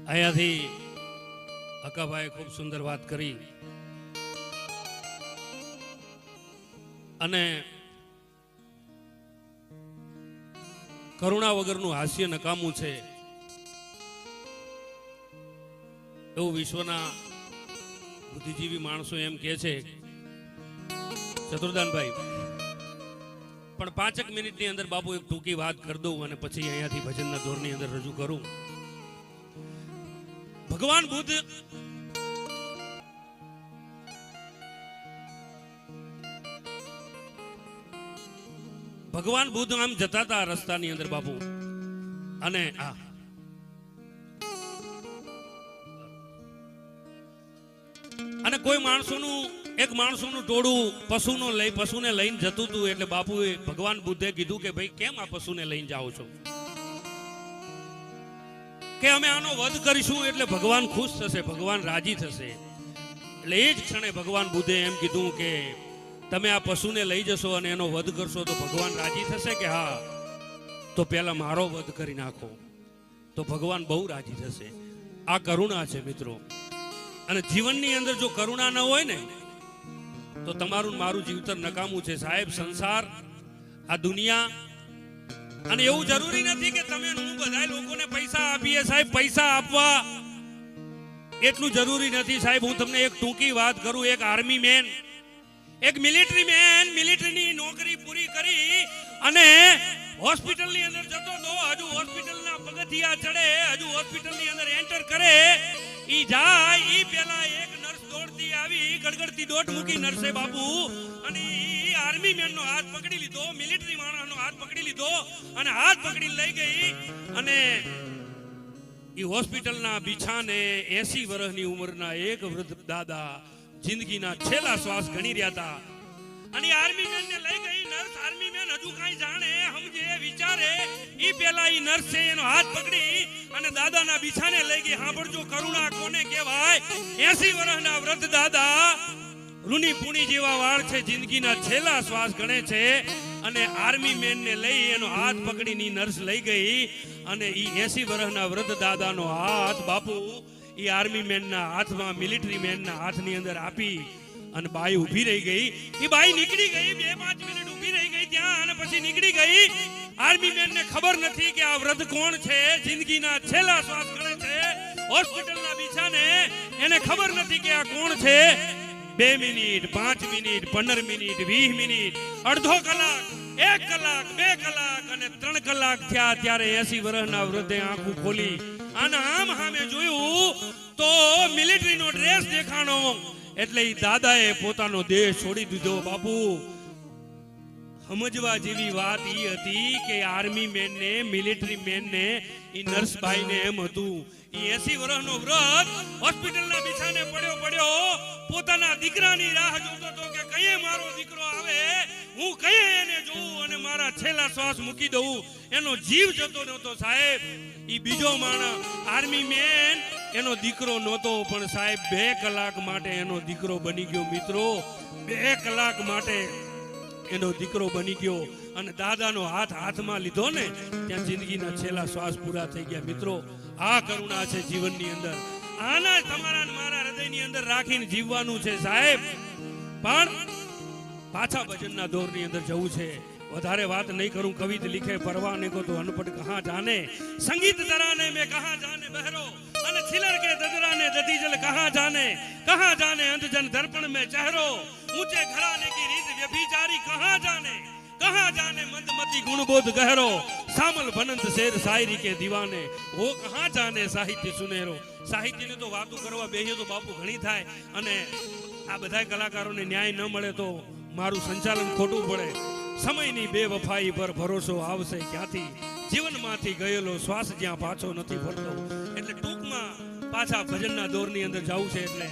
અહીંયાથી અકાભાઈ ખૂબ સુંદર વાત કરી અને કરુણા વગરનું હાસ્ય નકામું છે એવું વિશ્વના બુદ્ધિજીવી માણસો એમ કહે છે. ચતુર્દાનભાઈ પણ 5 મિનિટની અંદર બાપુ એક ટૂંકી વાત કરી દઉં અને પછી અહીંયાથી ભજનના દોરની અંદર રજૂ કરું. ભગવાન બુદ્ધ આમ જતા હતા રસ્તાની અંદર બાપુ અને કોઈ એક માણસોનું ટોળું પશુને લઈને જતું હતું. એટલે બાપુએ ભગવાન બુદ્ધે કીધું કે ભાઈ કેમ આ પશુને લઈને જાઓ છો? કે અમે આનો વધ કરીશું એટલે ભગવાન ખુશ થશે, ભગવાન રાજી થશે. એટલે એ જ ક્ષણે ભગવાન બુદ્ધે એમ કીધું કે તમે આ પશુને લઈ જશો અને એનો વધ કરશો તો ભગવાન રાજી થશે કે હા? તો પહેલા મારો વધ કરી નાખો તો ભગવાન બહુ રાજી થશે. આ કરુણા છે મિત્રો. અને જીવનની અંદર જો કરુણા ન હોય ને તો તમારું મારું જીવતર નકામું છે સાહેબ. સંસાર, આ દુનિયા, અને એવું જરૂરી નથી કે તમે હું બધા લોકોને પૈસા આપીએ સાહેબ. પૈસા આપવા એટલું જરૂરી નથી સાહેબ. હું તમને એક ટૂંકી વાત કરું. એક આર્મી મેન, એક મિલિટરી મેન મિલિટરીની નોકરી પૂરી કરી અને હોસ્પિટલની અંદર જતો તો. હજુ હોસ્પિટલના પગથિયા ચડે, હજુ હોસ્પિટલની અંદર એન્ટર કરે, ઈ જાય ઈ પેલા એક નર્સ દોડતી આવી, ગડગડતી દોટ મૂકી નર્સે બાપુ, અને ઈ આર્મી મેનનો હાથ પકડી લીધો, મિલિટરી માણસનો હાથ પકડી લીધો અને હાથ પકડી લઈ ગઈ. અને ઈ હોસ્પિટલના બિછાને 80 વર્ષની ઉંમરના એક વૃદ્ધ દાદા જિંદગીના છેલ્લા શ્વાસ ગણી રહ્યા હતા. અને આર્મી મેન ને લઈ ગઈ નર્સ. આર્મી મેન હજુ કઈ જાણે, સમજે, વિચારે ઈ પેલા ઈ નર્સ છે એનો હાથ પકડી અને દાદાના બિછાને લઈ ગઈ. સાંભળજો, કરુણા કોને કહેવાય? 80 વર્ષના વૃદ્ધ દાદા, રૂની પૂણી જેવા વાળ છે, જિંદગીના છેલ્લા શ્વાસ ગણે છે. અને આર્મી મેન ને લઈ એનો હાથ પકડીને નર્સ લઈ ગઈ અને ઈ 80 વર્ષના વૃદ્ધ દાદાનો હાથ બાપુ ઈ આર્મી મેનના હાથમાં, મિલિટરી મેનના હાથની અંદર આપી અને બાઈ ઊભી રહી ગઈ. ઈ બાઈ નીકળી ગઈ, 2-5 મિનિટ ઊભી રહી ગઈ ત્યાં અને પછી નીકળી ગઈ. આર્મી મેનને ખબર નથી કે આ વૃદ્ધ કોણ છે, જિંદગીના છેલ્લા શ્વાસ ગણે છે, હોસ્પિટલના બિછાને. એને ખબર નથી કે આ કોણ છે. 2 મિનિટ, 5 મિનિટ, 15 મિનિટ, 20 મિનિટ, અડધો કલાક, 1 કલાક, 2 કલાક અને 3 કલાક થયા. ત્યારે 80 વર્ષના વૃદ્ધે આંખું ખોલી અને આમ સામે જોયું તો મિલિટરીનો ડ્રેસ દેખાણો. એટલે ઈ દાદાએ પોતાનો દેહ છોડી દીધો. બાપુ, સમજવા જેવી વાત ઈ હતી કે આર્મી મેનને, મિલિટરી મેનને, ઈ નર્સબાઈને એમ હતું, ઈ 80 વર્ષનો વૃદ્ધ હોસ્પિટલના બિછાને પડ્યો પોતાના દીકરાની રાહ જોતો હતો કે કયે મારો દીકરો આવે, હું કયે એને જોઉં અને મારા છેલ્લા શ્વાસ મૂકી દઉં. એનો જીવ જતો નહોતો સાહેબ. ઈ બીજો માણસ, આર્મી મેન, એનો દીકરો નહોતો, પણ સાહેબ 2 કલાક માટે એનો દીકરો બની ગયો. મિત્રો, 2 કલાક માટે એનો દીકરો બની ગયો અને દાદાનો હાથમાં લીધો ને ત્યાં જિંદગીના છેલ્લા શ્વાસ પૂરા થઈ ગયા. મિત્રો, આ કરુણા છે જીવનની અંદર. આના તમારા મારા હૃદયની અંદર રાખીને જીવવાનું છે સાહેબ. પણ પાછા ભજનના દોરની અંદર જવું છે. વધારે વાત નહીં કરું. કવિત लिखे परवाने को तो अनपढ़ कहाँ जाने, संगीत तराने में कहाँ जाने बहरो, અને छिलर के ददराने ददीजल कहाँ जाने अंधजन दर्पण में चेहरो, ऊंचे घराने की रीत व्यभिचारी कहाँ जाने मंदमती गुणबोध गहरो, सामल बनंत शेर शायरी के दीवाने वो कहाँ जाने साहित्य सुनेरो. સાહિત્યને તો વાતો કરવા બેહીએ તો બાપુ ઘણી થાય અને આ બધા કલાકારોને ન્યાય ન મળે તો મારું સંચાલન ખોટું પડે. સમયની બેવફાઈ પર ભરોસો આવશે ક્યાંથી, જીવનમાંથી ગયેલો શ્વાસ જ્યાં પાછો નથી ફરતો. એટલે ટૂંકમાં પાછા ભજનના દોરની અંદર જવું છે. એટલે